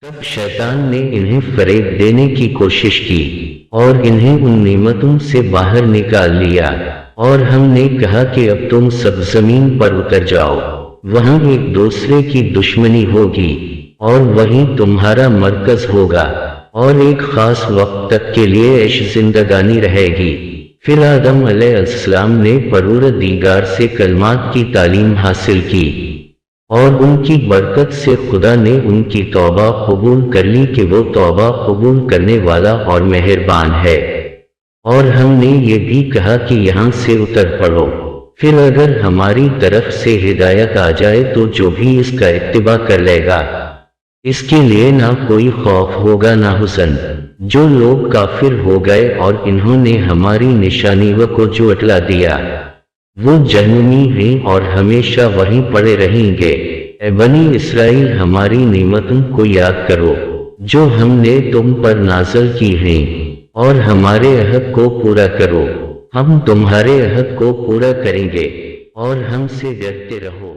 तब शैतान ने इन्हें फरेब देने की कोशिश की और इन्हें उन नेमतों से बाहर निकाल लिया, और हमने कहा कि अब तुम सब जमीन पर उतर जाओ, वहां एक दूसरे की दुश्मनी होगी और वहीं तुम्हारा मरकज होगा, और एक खास वक्त तक के लिए ऐश जिंदगानी रहेगी। फिर आदम अलैहिस्सलाम ने परवरदिगार से कलमात की तालीम हासिल की और उनकी बरकत से खुदा ने उनकी तौबा कबूल कर ली कि वो तौबा कबूल करने वाला और मेहरबान है। और हमने ये भी कहा कि यहाँ से उतर पड़ो, फिर अगर हमारी तरफ से हिदायत आ जाए तो जो भी इसका इत्तिबा कर लेगा, इसके लिए ना कोई खौफ होगा ना हुज़न। जो लोग काफिर हो गए और इन्होंने हमारी निशानियों को झुठला दिया, वो जहन्नमी हैं और हमेशा वहीं पड़े रहेंगे। ए बनी इसराइल, हमारी नेमतों को याद करो जो हमने तुम पर नाज़िल की हैं, और हमारे अहद को पूरा करो। हम तुम्हारे अहद को पूरा करेंगे और हमसे डरते रहो।